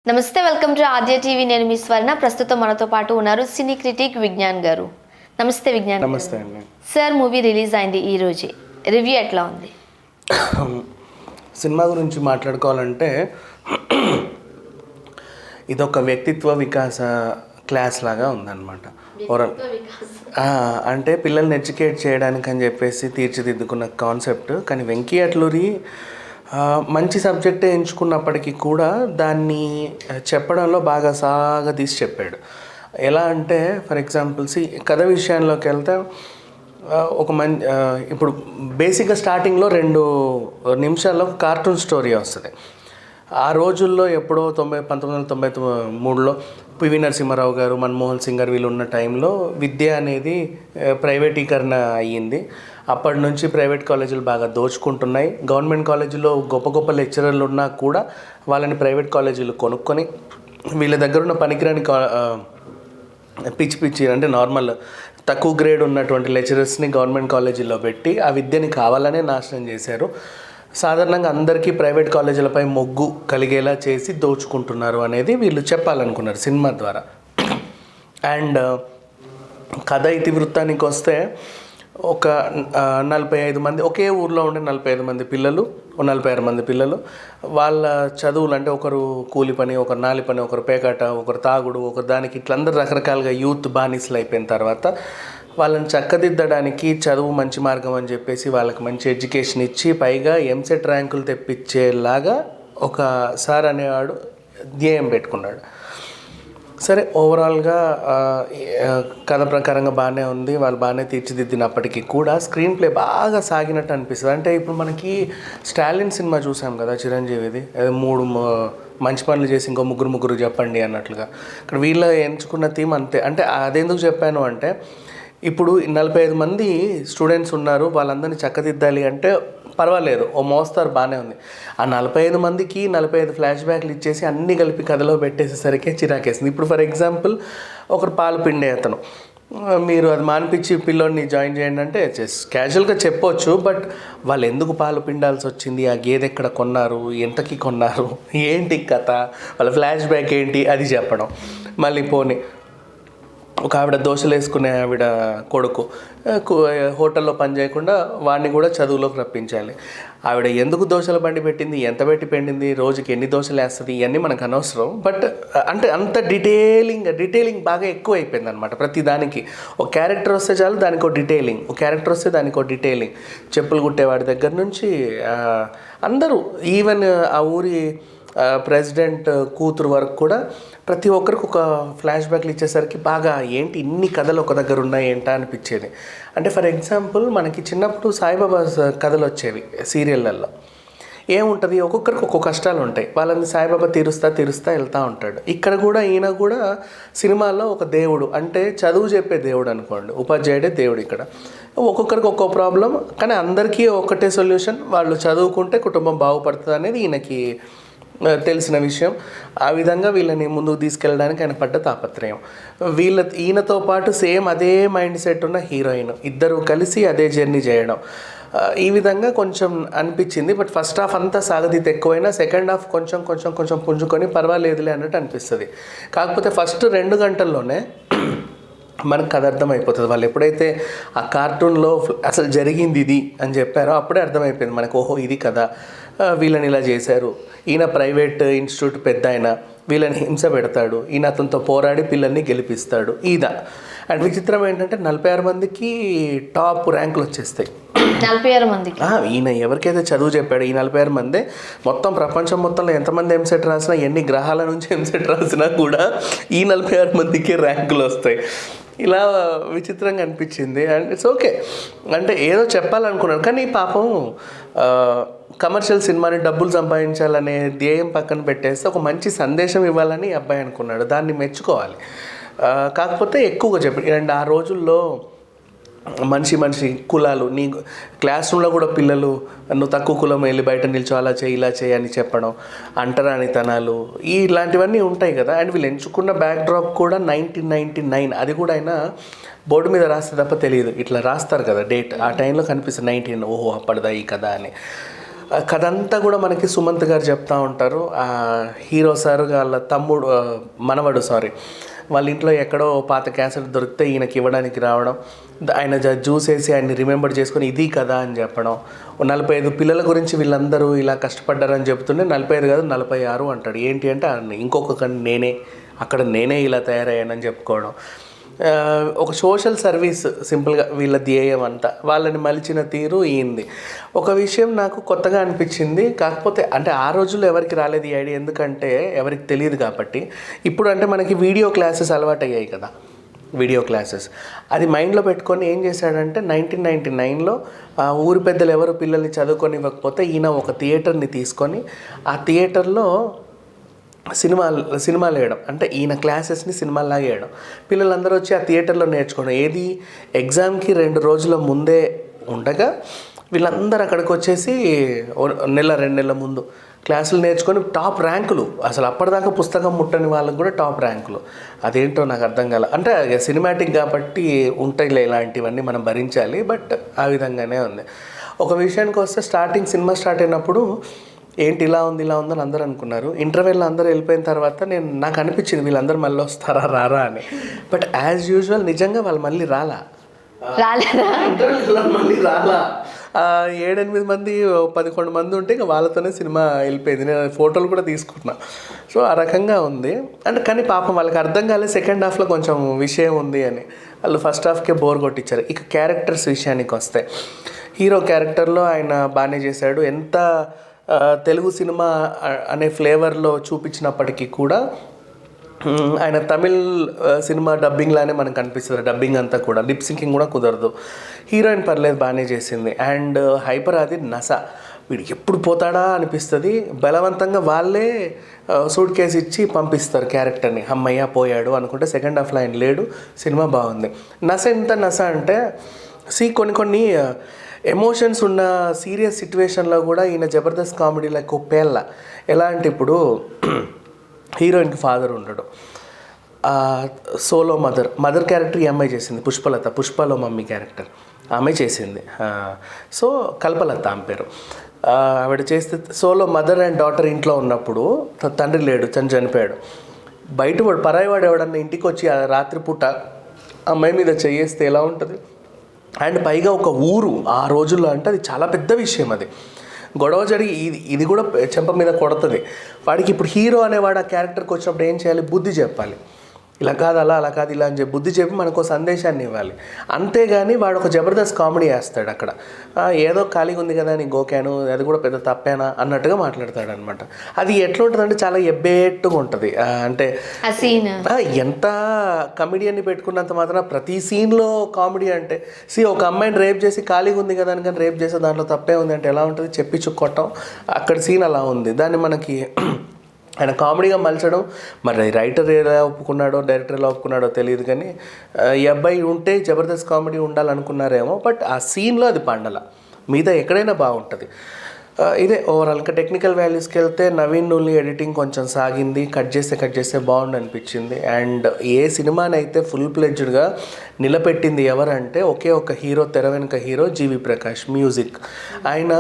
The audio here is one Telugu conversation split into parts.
నమస్తే, వెల్కమ్ టు ఆద్య టీవీ. నేను మీ స్వర్ణ. ప్రస్తుతం మనతో పాటు ఉన్నారు సినీ క్రిటిక్ విజ్ఞాన్ గారు. నమస్తే విజ్ఞాన్. నమస్తే అండి. సార్, మూవీ రిలీజ్ అయింది ఈ రోజే, రివ్యూ ఎట్లా ఉంది? సినిమా గురించి మాట్లాడుకోవాలంటే ఇదొక వ్యక్తిత్వ వికాస క్లాస్ లాగా ఉందన్నమాట. అంటే పిల్లల్ని ఎడ్యుకేట్ చేయడానికి అని చెప్పేసి తీర్చిదిద్దుకున్న కాన్సెప్ట్. కానీ వెంకీ అట్లూరి మంచి సబ్జెక్టే ఎంచుకున్నప్పటికీ కూడా దాన్ని చెప్పడంలో బాగా తీసి చెప్పాడు. ఎలా అంటే ఫర్ ఎగ్జాంపుల్ కథ విషయంలోకి వెళ్తే ఇప్పుడు బేసిక్గా స్టార్టింగ్లో 2 నిమిషాల్లో కార్టూన్ స్టోరీ వస్తుంది. ఆ రోజుల్లో ఎప్పుడో 1993లో పివి నరసింహారావు గారు, మన్మోహన్ సింగ్ గారు వీళ్ళు ఉన్న టైంలో విద్య అనేది ప్రైవేటీకరణ అయ్యింది. అప్పటి నుంచి ప్రైవేట్ కాలేజీలు బాగా దోచుకుంటున్నాయి. గవర్నమెంట్ కాలేజీలో గొప్ప గొప్ప లెక్చరర్లు ఉన్నా కూడా వాళ్ళని ప్రైవేట్ కాలేజీలు కొనుక్కొని వీళ్ళ దగ్గర ఉన్న పనికిరాని పిచ్చి అంటే నార్మల్ తక్కువ గ్రేడ్ ఉన్నటువంటి లెక్చరర్స్ని గవర్నమెంట్ కాలేజీల్లో పెట్టి ఆ విద్యని కావాలనే నాశనం చేశారు. సాధారణంగా అందరికీ ప్రైవేట్ కాలేజీలపై మొగ్గు కలిగేలా చేసి దోచుకుంటున్నారు అనేది వీళ్ళు చెప్పాలనుకున్నారు సినిమా ద్వారా. అండ్ కథ ఇతివృత్తానికి వస్తే ఒక 45 మంది, ఒకే ఊర్లో ఉండే 45 మంది పిల్లలు, 46 మంది పిల్లలు వాళ్ళ చదువులు అంటే ఒకరు కూలి పని, ఒకరు నాలి పని, ఒకరు పేకాట, ఒకరు తాగుడు, ఒకరు దానికి ఇట్లందరూ రకరకాలుగా యూత్ బానిసలు అయిపోయిన తర్వాత వాళ్ళని చక్కదిద్దడానికి చదువు మంచి మార్గం అని చెప్పేసి వాళ్ళకి మంచి ఎడ్యుకేషన్ ఇచ్చి పైగా ఎంసెట్ ర్యాంకులు తెప్పించేలాగా ఒక సార్ అనేవాడు ధ్యేయం పెట్టుకున్నాడు. సరే, ఓవరాల్గా కథ ప్రకారంగా బాగానే ఉంది, వాళ్ళు బాగానే తీర్చిదిద్దినప్పటికీ కూడా స్క్రీన్ ప్లే బాగా సాగినట్టు అనిపిస్తుంది. అంటే ఇప్పుడు మనకి స్టాలిన్ సినిమా చూసాం కదా చిరంజీవిది, 3 మంచి పనులు చేసి ఇంకో ముగ్గురు చెప్పండి అన్నట్లుగా. ఇక్కడ వీళ్ళ ఎంచుకున్న థీమ్ అంతే. అంటే అదెందుకు చెప్పాను అంటే ఇప్పుడు 45 మంది స్టూడెంట్స్ ఉన్నారు, వాళ్ళందరినీ చక్కదిద్దాలి అంటే పర్వాలేదు, ఓ మోస్తారు బాగానే ఉంది. ఆ 45 మందికి 45 ఫ్లాష్ బ్యాక్లు ఇచ్చేసి అన్నీ కలిపి కథలో పెట్టేసేసరికి చిరాకేసింది. ఇప్పుడు ఫర్ ఎగ్జాంపుల్ ఒకరు పాలు పిండే అతను, మీరు అది మానిపించి పిల్లోడిని జాయిన్ చేయండి అంటే క్యాజువల్గా చెప్పొచ్చు. బట్ వాళ్ళు ఎందుకు పాలు పిండాల్సి వచ్చింది, ఆ గేదె ఎక్కడ కొన్నారు, ఎంతకి కొన్నారు, ఏంటి కథ, వాళ్ళ ఫ్లాష్ బ్యాక్ ఏంటి అది చెప్పడం. మళ్ళీ పోనీ ఒక ఆవిడ దోశలు వేసుకునే ఆవిడ కొడుకు హోటల్లో పని చేయకుండా వాడిని కూడా చదువులోకి రప్పించాలి. ఆవిడ ఎందుకు దోశల బండి పెట్టింది, ఎంత పెట్టి పెట్టింది, రోజుకి ఎన్ని దోశలు వేస్తుంది, ఇవన్నీ మనకు అనవసరం. బట్ అంటే అంత డీటెయిలింగ్ బాగా ఎక్కువ అయిపోయింది అనమాట. ప్రతి దానికి ఒక క్యారెక్టర్ వస్తే చాలు దానికి ఒక డీటెయిలింగ్, ఒక క్యారెక్టర్ వస్తే దానికి ఒక డీటెయిలింగ్. చెప్పులు కుట్టేవాడి దగ్గర నుంచి అందరూ, ఈవెన్ ఆ ఊరి ప్రెసిడెంట్ కూతురు వరకు కూడా ప్రతి ఒక్కరికి ఒక ఫ్లాష్ బ్యాక్లు ఇచ్చేసరికి బాగా ఏంటి ఇన్ని కథలు ఒక దగ్గర ఉన్నాయి ఏంటా అనిపించేది. అంటే ఫర్ ఎగ్జాంపుల్ మనకి చిన్నప్పుడు సాయిబాబా కథలు వచ్చేవి సీరియళ్ళల్లో. ఏముంటుంది, ఒక్కొక్కరికి ఒక్కొక్క కష్టాలు ఉంటాయి, వాళ్ళని సాయిబాబా తీరుస్తా వెళ్తూ ఉంటాడు. ఇక్కడ కూడా ఈయన కూడా సినిమాల్లో ఒక దేవుడు, అంటే చదువు చెప్పే దేవుడు అనుకోండి, ఉపాధ్యాయుడే దేవుడు. ఇక్కడ ఒక్కొక్కరికి ఒక్కో ప్రాబ్లం, కానీ అందరికీ ఒకటే సొల్యూషన్, వాళ్ళు చదువుకుంటే కుటుంబం బాగుపడుతుంది అనేది ఈయనకి తెలిసిన విషయం. ఆ విధంగా వీళ్ళని ముందుకు తీసుకెళ్ళడానికి ఆయన పడ్డ తాపత్రయం. ఈయనతో పాటు సేమ్ అదే మైండ్ సెట్ ఉన్న హీరోయిన్, ఇద్దరు కలిసి అదే జర్నీ చేయడం, ఈ విధంగా కొంచెం అనిపించింది. బట్ ఫస్ట్ హాఫ్ అంతా సాగదీత ఎక్కువైనా సెకండ్ హాఫ్ కొంచెం పుంజుకొని పర్వాలేదులే అన్నట్టు అనిపిస్తుంది. కాకపోతే ఫస్ట్ 2 గంటల్లోనే మనకు కథ అర్థమైపోతుంది. వాళ్ళు ఎప్పుడైతే ఆ కార్టూన్లో అసలు జరిగింది ఇది అని చెప్పారో అప్పుడే అర్థమైపోయింది మనకు, ఓహో ఇది కదా, వీళ్ళని ఇలా చేశారు, ఈయన ప్రైవేట్ ఇన్స్టిట్యూట్ పెద్ద ఆయన, వీళ్ళని హింస పెడతాడు, ఈయన అతనితో పోరాడి పిల్లల్ని గెలిపిస్తాడు. ఈదా అండ్ విచిత్రం ఏంటంటే 46 మందికి టాప్ ర్యాంకులు వచ్చేస్తాయి. 46 మందికి ఈయన ఎవరికైతే చదువు చెప్పాడు, ఈ 46 మందే మొత్తం ప్రపంచం మొత్తంలో ఎంతమంది ఎంసెట్ రాసినా, ఎన్ని గ్రహాల నుంచి ఎంసెట్ రాసినా కూడా ఈ 46 మందికి ర్యాంకులు వస్తాయి. ఇలా విచిత్రంగా అనిపించింది. అండ్ ఇట్స్ ఓకే, అంటే ఏదో చెప్పాలనుకున్నాను, కానీ పాపం కమర్షియల్ సినిమాని డబ్బులు సంపాదించాలనే ధ్యేయం పక్కన పెట్టేస్తే ఒక మంచి సందేశం ఇవ్వాలని అబ్బాయి అనుకున్నాడు, దాన్ని మెచ్చుకోవాలి. కాకపోతే ఎక్కువగా చెప్పి, అండ్ ఆ రోజుల్లో మనిషి కులాలు, నీ క్లాస్ రూమ్లో కూడా పిల్లలు నువ్వు తక్కువ కులం వెళ్ళి బయట నిల్చో, అలా చేయి ఇలా చేయి అని చెప్పడం, అంటరానితనాలు ఇలాంటివన్నీ ఉంటాయి కదా. అండ్ వీళ్ళు ఎంచుకున్న బ్యాక్ డ్రాప్ కూడా 1999, అది కూడా అయినా బోర్డు మీద రాస్తే తప్ప తెలియదు, ఇట్లా రాస్తారు కదా డేట్, ఆ టైంలో కనిపిస్తుంది 19, ఓహో అప్పటిదా ఈ కదా అని. కథ అంతా కూడా మనకి సుమంత్ గారు చెప్తా ఉంటారు. హీరో సార్ వాళ్ళ తమ్ముడు మనవడు వాళ్ళ ఇంట్లో ఎక్కడో పాత క్యాసెట్ దొరికితే ఈయనకి ఇవ్వడానికి రావడం, ఆయన చూసేసి ఆయన్ని రిమెంబర్ చేసుకొని ఇది కదా అని చెప్పడం. 45 పిల్లల గురించి వీళ్ళందరూ ఇలా కష్టపడ్డారని చెప్తుంటే 45 కాదు 46 అంటాడు. ఏంటి అంటే ఇంకొక నేనే ఇలా తయారయ్యానని చెప్పుకోవడం. ఒక సోషల్ సర్వీస్ సింపుల్గా వీళ్ళ ధ్యేయం అంతా, వాళ్ళని మలిచిన తీరు ఈంది. ఒక విషయం నాకు కొత్తగా అనిపించింది, కాకపోతే అంటే ఆ రోజుల్లో ఎవరికి రాలేదు ఈ ఐడియా, ఎందుకంటే ఎవరికి తెలియదు కాబట్టి. ఇప్పుడు అంటే మనకి వీడియో క్లాసెస్ అలవాటు అయ్యాయి కదా, వీడియో క్లాసెస్. అది మైండ్లో పెట్టుకొని ఏం చేశాడంటే 1999లో ఊరి పెద్దలు ఎవరు పిల్లల్ని చదువుకొని ఇవ్వకపోతే ఈయన ఒక థియేటర్ని తీసుకొని ఆ థియేటర్లో సినిమాలు వేయడం, అంటే ఈయన క్లాసెస్ని సినిమాలాగా వేయడం. పిల్లలందరూ వచ్చి ఆ థియేటర్లో నేర్చుకోవడం. ఏది ఎగ్జామ్కి 2 రోజుల ముందే ఉండగా వీళ్ళందరూ అక్కడికి వచ్చేసి 1-2 నెలల ముందు క్లాసులు నేర్చుకొని టాప్ ర్యాంకులు. అసలు అప్పటిదాకా పుస్తకం ముట్టని వాళ్ళకు కూడా టాప్ ర్యాంకులు. అదేంటో నాకు అర్థం కాల. అంటే సినిమాటిక్ కాబట్టి ఉంటాయిలే ఇలాంటివన్నీ మనం భరించాలి, బట్ ఆ విధంగానే ఉంది. ఒక విషయానికి వస్తే సినిమా స్టార్ట్ అయినప్పుడు ఏంటి ఇలా ఉందని అందరూ అనుకున్నారు. ఇంటర్వెల్లో అందరూ వెళ్ళిపోయిన తర్వాత నాకు అనిపించింది వీళ్ళందరూ మళ్ళీ వస్తారా రారా అని. బట్ యాజ్ యూజువల్ నిజంగా వాళ్ళు మళ్ళీ రాలేదా, ఇంటర్వెల్లో మళ్ళీ రాలా. 7-8 మంది 11 మంది ఉంటే ఇక వాళ్ళతోనే సినిమా వెళ్ళిపోయింది. నేను ఫోటోలు కూడా తీసుకున్నా. సో ఆ రకంగా ఉంది. అంటే కానీ పాపం వాళ్ళకి అర్థం కాలేదు సెకండ్ హాఫ్లో కొంచెం విషయం ఉంది అని. వాళ్ళు ఫస్ట్ హాఫ్కే బోర్ కొట్టించారు. ఇక క్యారెక్టర్స్ విషయానికి వస్తే హీరో క్యారెక్టర్లో ఆయన బాగానే చేశాడు. ఎంత తెలుగు సినిమా అనే ఫ్లేవర్లో చూపించినప్పటికీ కూడా ఆయన తమిళ్ సినిమా డబ్బింగ్ లానే మనకు అనిపిస్తుంది. డబ్బింగ్ అంతా కూడా లిప్ సింకింగ్ కూడా కుదరదు. హీరోయిన్ పర్లేదు బాగానే చేసింది. అండ్ హైపర్ ఆది వీడు ఎప్పుడు పోతాడా అనిపిస్తుంది. బలవంతంగా వాళ్ళే సూట్ కేసు ఇచ్చి పంపిస్తారు క్యారెక్టర్ని. అమ్మయ్య పోయాడు అనుకుంటే సెకండ్ హాఫ్లో ఆయన లేడు. సినిమా బాగుంది. ఎంత అంటే కొన్ని ఎమోషన్స్ ఉన్న సీరియస్ సిచ్యువేషన్లో కూడా ఈయన జబర్దస్త్ కామెడీలో పేళ్ళ. ఎలా అంటే ఇప్పుడు హీరోయిన్కి ఫాదర్ ఉండడు, సోలో మదర్ క్యారెక్టర్ ఈ అమ్మాయి చేసింది. పుష్పలో మమ్మీ క్యారెక్టర్ ఆమె చేసింది. సో కల్పలత ఆమె పేరు. ఆవిడ చేస్తే సోలో మదర్ అండ్ డాటర్ ఇంట్లో ఉన్నప్పుడు తండ్రి లేడు, చనిపోయాడు. బయటవాడు పరాయివాడు ఎవడన్నా ఇంటికి వచ్చి రాత్రిపూట అమ్మాయి మీద చేయేస్తే ఎలా ఉంటుంది. అండ్ పైగా ఒక ఊరు ఆ రోజుల్లో అంటే అది చాలా పెద్ద విషయం. అది గొడవ జరిగి ఇది కూడా చెంప మీద కొడుతుంది వాడికి. ఇప్పుడు హీరో అనేవాడు ఆ క్యారెక్టర్కి వచ్చినప్పుడు ఏం చేయాలి, బుద్ధి చెప్పాలి. ఇలా కాదు అలా కాదు ఇలా అని చెప్పి బుద్ధి చెప్పి మనకు సందేశాన్ని ఇవ్వాలి. అంతేగాని వాడు ఒక జబర్దస్త్ కామెడీ వేస్తాడు అక్కడ. ఏదో ఖాళీగా ఉంది కదా అని గోకాను, అది కూడా పెద్ద తప్పేనా అన్నట్టుగా మాట్లాడతాడు అనమాట. అది ఎట్లా ఉంటుంది అంటే చాలా ఎబ్బేట్టుగా ఉంటుంది. అంటే ఎంత కమెడియన్ని పెట్టుకున్నంత మాత్రం ప్రతి సీన్లో కామెడీ అంటే ఒక అమ్మాయిని రేప్ చేసి ఖాళీగా ఉంది కదా అని కానీ రేప్ చేస్తే దాంట్లో తప్పే ఉంది అంటే ఎలా ఉంటుంది, చెప్పించుకోవటం. అక్కడ సీన్ అలా ఉంది. దాన్ని మనకి ఆయన కామెడీగా మలచడం. మరి రైటర్ ఎలా ఒప్పుకున్నాడో డైరెక్టర్ ఎలా ఒప్పుకున్నాడో తెలియదు, కానీ ఈ అబ్బాయి ఉంటే జబర్దస్త్ కామెడీ ఉండాలనుకున్నారేమో. బట్ ఆ సీన్లో అది పండల, మిగతా ఎక్కడైనా బాగుంటుంది. ఇదే ఓవరాల్. ఇంకా టెక్నికల్ వాల్యూస్కి వెళ్తే నవీన్ నూలి ఎడిటింగ్ కొంచెం సాగింది. కట్ చేస్తే బాగుండు అనిపించింది. అండ్ ఏ సినిమానైతే ఫుల్ ప్లెడ్జ్డ్గా నిలబెట్టింది ఎవరంటే ఒకే ఒక హీరో, తెర వెనుక హీరో జీవి ప్రకాష్. మ్యూజిక్ ఆయన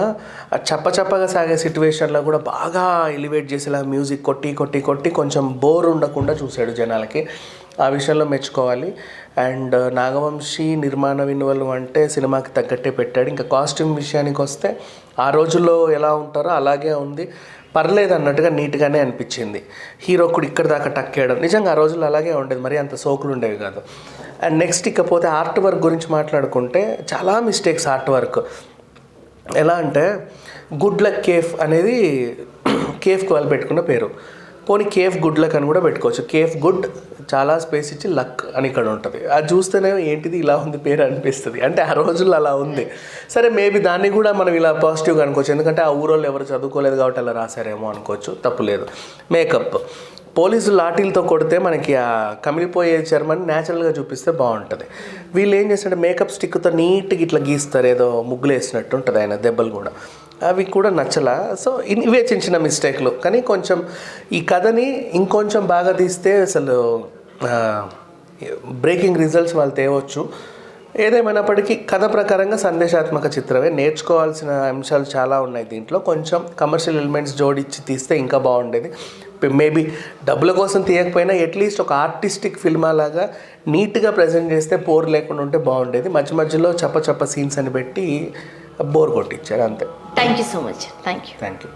చప్పగా సాగే సిచ్యువేషన్లో కూడా బాగా ఎలివేట్ చేసేలా మ్యూజిక్ కొట్టి కొంచెం బోర్ ఉండకుండా చూశాడు జనాలకి. ఆ విషయంలో మెచ్చుకోవాలి. అండ్ నాగవంశీ నిర్మాణ వినువలు అంటే సినిమాకి తగ్గట్టే పెట్టాడు. ఇంకా కాస్ట్యూమ్ విషయానికి వస్తే ఆ రోజుల్లో ఎలా ఉంటారో అలాగే ఉంది. పర్లేదు అన్నట్టుగా నీట్గానే అనిపించింది. హీరో కూడా ఇక్కడ దాకా టక్కేయడం నిజంగా ఆ రోజుల్లో అలాగే ఉండేది, మరీ అంత సోకులు ఉండేవి కాదు. అండ్ నెక్స్ట్ ఇకపోతే ఆర్ట్ వర్క్ గురించి మాట్లాడుకుంటే చాలా మిస్టేక్స్ ఆర్ట్ వర్క్. ఎలా అంటే గుడ్ లక్ కేఫ్ అనేది కేఫ్కి వాళ్ళు పెట్టుకున్న పేరు. పోనీ కేఫ్ గుడ్ లక్ అని కూడా పెట్టుకోవచ్చు. కేఫ్ గుడ్ చాలా స్పేస్ ఇచ్చి లక్ అని ఇక్కడ ఉంటుంది. అది చూస్తేనే ఏంటిది ఇలా ఉంది పేరు అనిపిస్తుంది. అంటే ఆ రోజుల్లో అలా ఉంది. సరే మేబీ దాన్ని కూడా మనం ఇలా పాజిటివ్గా అనుకోవచ్చు, ఎందుకంటే ఆ ఊరోళ్ళు ఎవరు చదువుకోలేదు కాబట్టి అలా రాశారేమో అనుకోవచ్చు, తప్పులేదు. మేకప్ పోలీసులు లాఠీలతో కొడితే మనకి ఆ కమిలిపోయే చర్మాన్ని న్యాచురల్గా చూపిస్తే బాగుంటుంది. వీళ్ళు ఏం చేస్తారంటే మేకప్ స్టిక్తో నీట్గా ఇట్లా గీస్తారు, ఏదో ముగ్గులు వేసినట్టు ఉంటుంది ఆయన దెబ్బలు కూడా. అవి కూడా నచ్చలా. సో ఇవే చిన్న మిస్టేక్లు. కానీ కొంచెం ఈ కథని ఇంకొంచెం బాగా తీస్తే అసలు బ్రేకింగ్ రిజల్ట్స్ వాళ్ళు తేవచ్చు. ఏదేమైనప్పటికీ కథ ప్రకారంగా సందేశాత్మక చిత్రమే, నేర్చుకోవాల్సిన అంశాలు చాలా ఉన్నాయి దీంట్లో. కొంచెం కమర్షియల్ ఎలిమెంట్స్ జోడించి తీస్తే ఇంకా బాగుండేది. మేబీ డబ్బుల కోసం తీయకపోయినా అట్లీస్ట్ ఒక ఆర్టిస్టిక్ ఫిల్మ్ లాగా నీట్గా ప్రజెంట్ చేస్తే బోర్ లేకుండా ఉంటే బాగుండేది. మధ్య మధ్యలో చప్ప సీన్స్ అని పెట్టి బోర్ కొట్టించారు అంతే. Thank you so much. Thank you. Thank you.